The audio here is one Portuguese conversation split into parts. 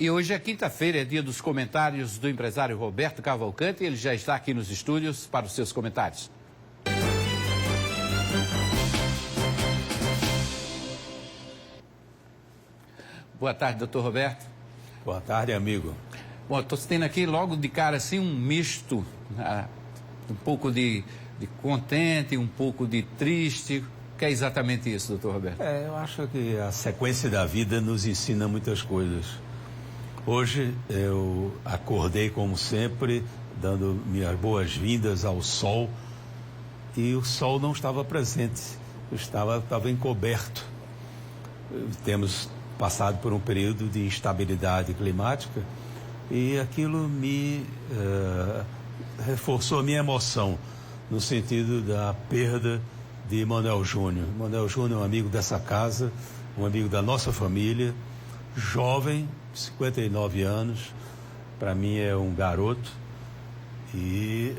E hoje é quinta-feira, é dia dos comentários do empresário Roberto Cavalcante. Ele já está aqui nos estúdios para os seus comentários. Boa tarde, doutor Roberto. Boa tarde, amigo. Bom, estou tendo aqui logo de cara assim um misto, um pouco de contente, um pouco de triste. O que é exatamente isso, doutor Roberto? Eu acho que a sequência da vida nos ensina muitas coisas. Hoje eu acordei como sempre, dando minhas boas-vindas ao sol, e o sol não estava presente, estava encoberto. Temos passado por um período de instabilidade climática e aquilo me reforçou a minha emoção no sentido da perda de Manuel Júnior. Manuel Júnior é um amigo dessa casa, um amigo da nossa família, jovem, 59 anos, para mim é um garoto, e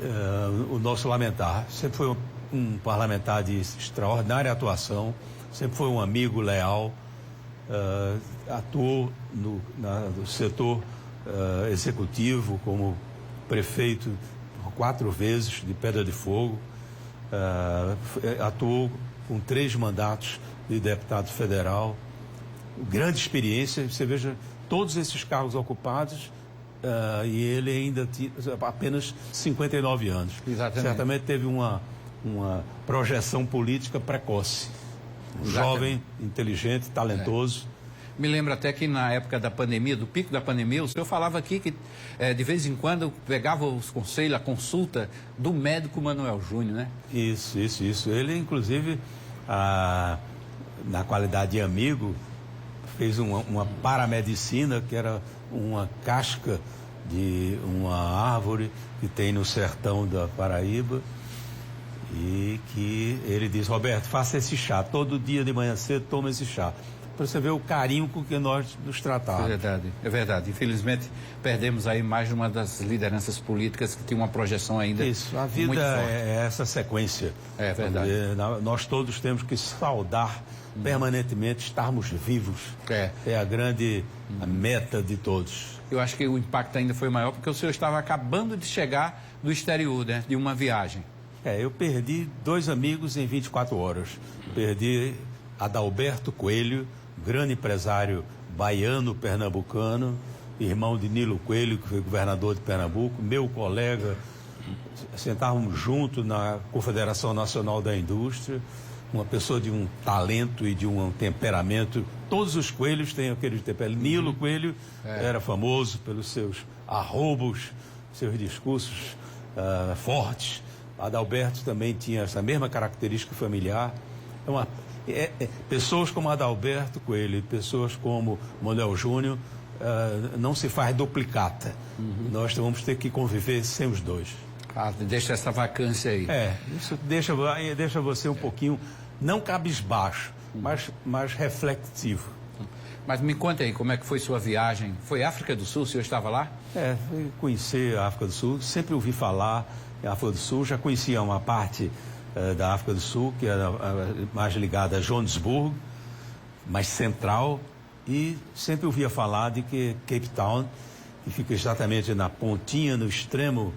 o nosso lamentar. Sempre foi um parlamentar de extraordinária atuação, sempre foi um amigo leal, atuou no setor executivo como prefeito por 4 vezes de Pedra de Fogo, atuou com 3 mandatos de deputado federal, grande experiência. Você veja todos esses cargos ocupados, e ele ainda tinha apenas 59 anos. Exatamente. Certamente teve uma projeção política precoce. Jovem, inteligente, talentoso. Me lembro até que na época da pandemia, do pico da pandemia, o senhor falava aqui que de vez em quando pegava os conselhos, a consulta do médico Manuel Júnior, né? Isso. Ele, inclusive, na qualidade de amigo, fez uma paramedicina, que era uma casca de uma árvore que tem no sertão da Paraíba, e que ele diz: Roberto, faça esse chá, todo dia de manhã cedo toma esse chá, para você ver o carinho com que nós nos tratávamos. É verdade. Infelizmente, perdemos aí mais uma das lideranças políticas que tinha uma projeção ainda. Isso, a vida muito forte. É essa sequência. É verdade. Nós todos temos que saudar permanentemente, estarmos vivos. É a grande meta de todos. Eu acho que o impacto ainda foi maior porque o senhor estava acabando de chegar do exterior, né? De uma viagem. Eu perdi 2 amigos em 24 horas. Perdi Adalberto Coelho, grande empresário baiano, pernambucano, irmão de Nilo Coelho, que foi governador de Pernambuco, meu colega. Sentávamos juntos na Confederação Nacional da Indústria, uma pessoa de um talento e de um temperamento. Todos os coelhos têm aquele temperamento. Nilo Coelho era famoso pelos seus arrobos, seus discursos fortes. Adalberto também tinha essa mesma característica familiar. Pessoas como Adalberto Coelho, pessoas como Manuel Júnior, não se faz duplicata. Nós vamos ter que conviver sem os dois. Deixa essa vacância aí. Isso deixa você um pouquinho, não cabisbaixo, mas reflexivo. Mas me conta aí, como é que foi sua viagem? Foi África do Sul, o senhor estava lá? Fui conhecer a África do Sul, sempre ouvi falar em África do Sul, já conhecia uma parte da África do Sul, que era mais ligada a Joanesburgo, mais central, e sempre ouvia falar de que Cape Town, que fica exatamente na pontinha, no extremo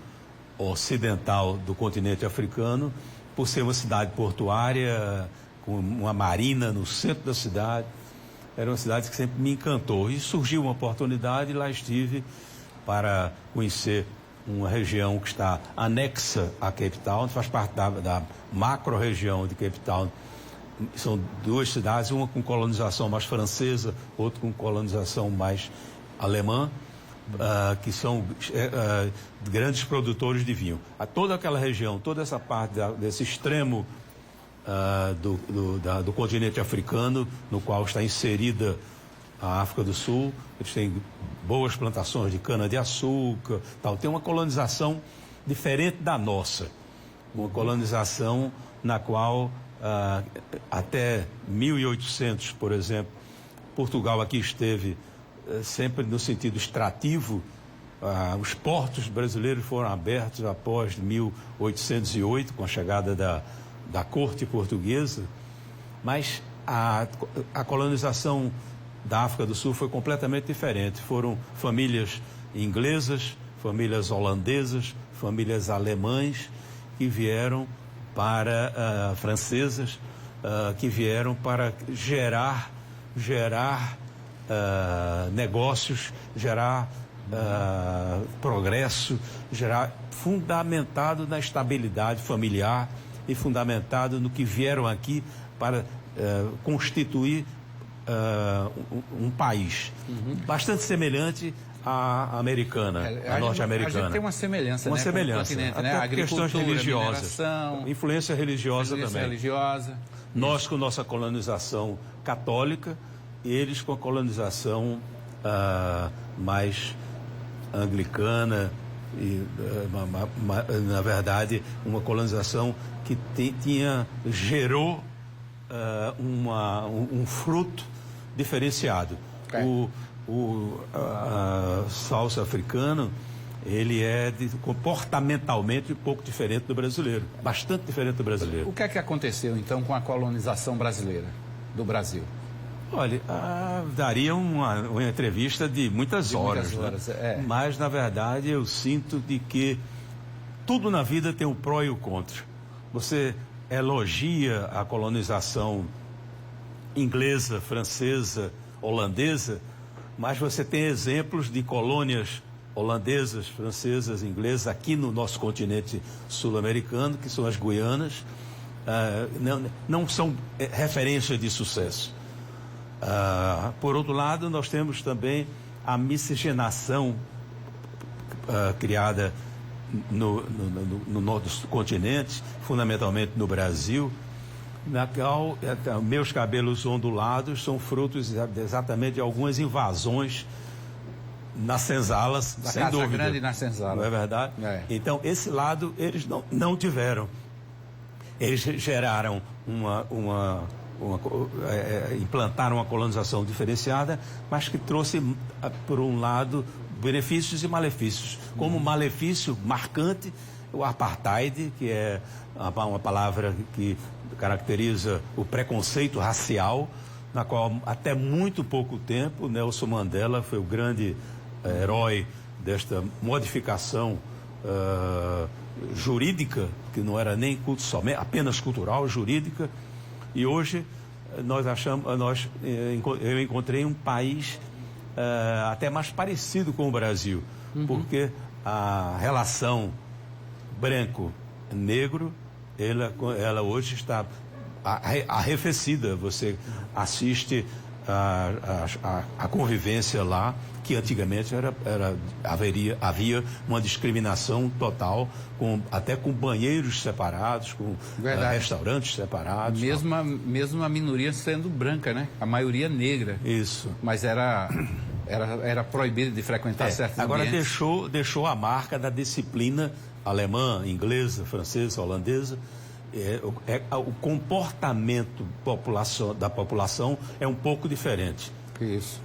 ocidental do continente africano, por ser uma cidade portuária, com uma marina no centro da cidade, era uma cidade que sempre me encantou. E surgiu uma oportunidade e lá estive para conhecer uma região que está anexa a Cape Town, faz parte da macro-região de Cape Town. São 2 cidades, uma com colonização mais francesa, outra com colonização mais alemã, que são grandes produtores de vinho. Toda aquela região, toda essa parte desse extremo do continente africano, no qual está inserida a África do Sul, eles têm boas plantações de cana-de-açúcar, tal. Tem uma colonização diferente da nossa, uma colonização na qual até 1800, por exemplo, Portugal aqui esteve sempre no sentido extrativo. Os portos brasileiros foram abertos após 1808, com a chegada da corte portuguesa, mas a colonização da África do Sul foi completamente diferente. Foram famílias inglesas, famílias holandesas, famílias alemães que vieram para francesas, que vieram para gerar negócios, gerar progresso, fundamentado na estabilidade familiar e fundamentado no que vieram aqui para constituir um país bastante semelhante à americana, à norte-americana. A gente tem uma semelhança, uma né, semelhança, com o continente, até né? por questões religiosas, influência religiosa também. Religiosa. Nós com nossa colonização católica, eles com a colonização mais anglicana e, na verdade, uma colonização que gerou um fruto diferenciado. O salsa africano, ele é comportamentalmente um pouco diferente do brasileiro, bastante diferente do brasileiro. O que é que aconteceu então com a colonização brasileira do Brasil? Olha, daria uma entrevista de muitas horas, né? Mas, na verdade, eu sinto de que tudo na vida tem o pró e o contra. Você elogia a colonização inglesa, francesa, holandesa, mas você tem exemplos de colônias holandesas, francesas, inglesas aqui no nosso continente sul-americano, que são as Guianas, não são referência de sucesso. Por outro lado, nós temos também a miscigenação criada no nosso continente, fundamentalmente no Brasil, na qual meus cabelos ondulados são frutos exatamente de algumas invasões nas senzalas, sem dúvida. Casa Grande e na senzala. Não é verdade? Então, esse lado eles não tiveram. Eles geraram implantaram uma colonização diferenciada, mas que trouxe, por um lado, benefícios e malefícios. Como malefício marcante, o apartheid, que é uma palavra que caracteriza o preconceito racial, na qual até muito pouco tempo Nelson Mandela foi o grande herói desta modificação jurídica, que não era nem somente apenas cultural, jurídica. E hoje eu encontrei um país até mais parecido com o Brasil, porque a relação branco-negro, ela hoje está arrefecida. Você assiste a convivência lá, que antigamente havia uma discriminação total, até com banheiros separados, com restaurantes separados. Mesmo a minoria sendo branca, né? A maioria negra. Isso. Mas era proibido de frequentar certos agora ambientes. deixou a marca da disciplina alemã, inglesa, francesa, holandesa. O comportamento da população é um pouco diferente. Isso.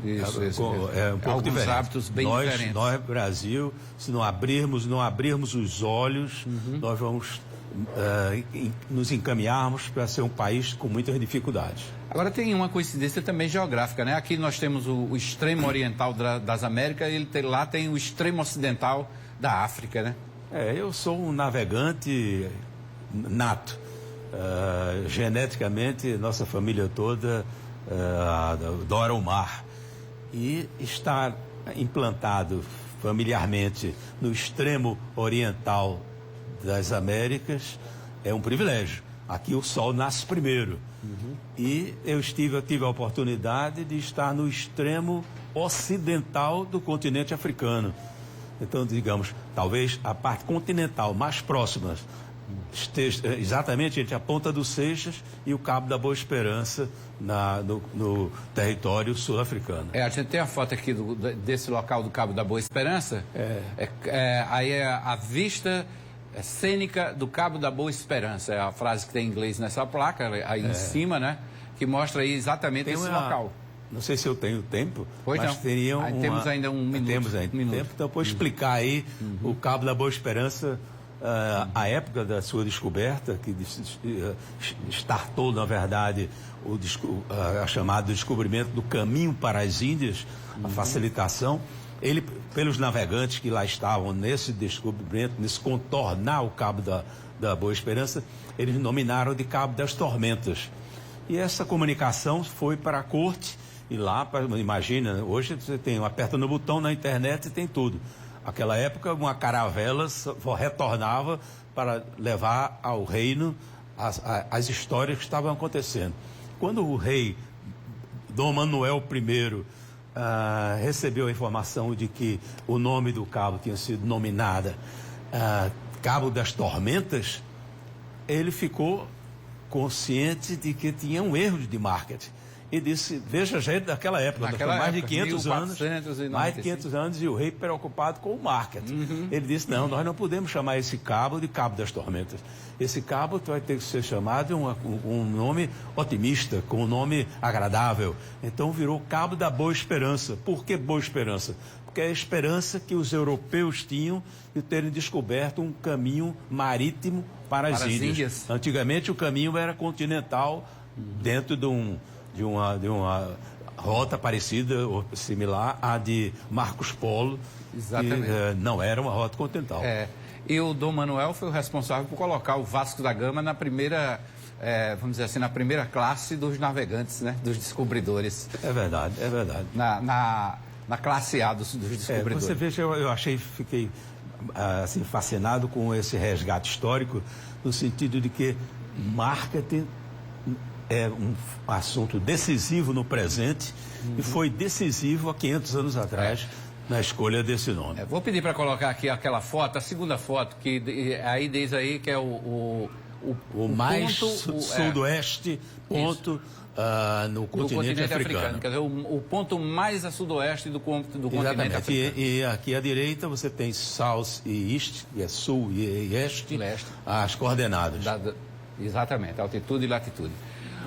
É um pouco alguns diferente. Hábitos bem diferentes. Nós, Brasil, se não abrirmos os olhos, nós vamos nos encaminharmos para ser um país com muitas dificuldades. Agora tem uma coincidência também geográfica, né? Aqui nós temos o extremo oriental das Américas, lá tem o extremo ocidental da África, né? Eu sou um navegante nato. Geneticamente, nossa família toda adora o mar. E estar implantado familiarmente no extremo oriental das Américas é um privilégio. Aqui o sol nasce primeiro. E eu tive a oportunidade de estar no extremo ocidental do continente africano. Então, digamos, talvez a parte continental mais próxima esteja exatamente entre a Ponta dos Seixas e o Cabo da Boa Esperança no território sul-africano. A gente tem a foto aqui desse local do Cabo da Boa Esperança. Aí é a vista cênica do Cabo da Boa Esperança. É a frase que tem em inglês nessa placa, aí em cima, né? Que mostra aí exatamente esse local. Não sei se eu tenho tempo, mas não. Temos ainda um minuto. Temos ainda tempo, então eu vou explicar aí o Cabo da Boa Esperança a época da sua descoberta, que startou, na verdade, a chamada descobrimento do caminho para as Índias, a facilitação, ele, pelos navegantes que lá estavam nesse descobrimento, nesse contornar o Cabo da Boa Esperança, eles nominaram de Cabo das Tormentas. E essa comunicação foi para a corte, e lá, imagina, hoje você aperta no botão na internet e tem tudo. Naquela época, uma caravela retornava para levar ao reino as histórias que estavam acontecendo. Quando o rei Dom Manuel I recebeu a informação de que o nome do cabo tinha sido nominado Cabo das Tormentas, ele ficou consciente de que tinha um erro de marketing. E disse, veja, gente, daquela época, mais de 500 anos, mais de 500 anos, e o rei preocupado com o marketing. Ele disse, não, nós não podemos chamar esse cabo de Cabo das Tormentas. Esse cabo vai ter que ser chamado um nome otimista, com um nome agradável. Então virou Cabo da Boa Esperança. Por que Boa Esperança? Porque é a esperança que os europeus tinham de terem descoberto um caminho marítimo para as Índias. Antigamente o caminho era continental, dentro de uma rota parecida ou similar à de Marcos Polo. Exatamente. Que não era uma rota continental. E o Dom Manuel foi o responsável por colocar o Vasco da Gama na primeira, vamos dizer assim, na primeira classe dos navegantes, né? Dos descobridores. É verdade, é verdade. Na classe A dos descobridores. Você veja, fiquei assim, fascinado com esse resgate histórico, no sentido de que marketing é um assunto decisivo no presente e foi decisivo há 500 anos atrás na escolha desse nome. Vou pedir para colocar aqui aquela foto, a segunda foto, que aí diz aí que é o mais ponto, sudoeste ponto no continente africano. Quer dizer, o ponto mais a sudoeste do continente africano. E aqui à direita você tem South e East, que é sul e este, as coordenadas. Exatamente, altitude e latitude.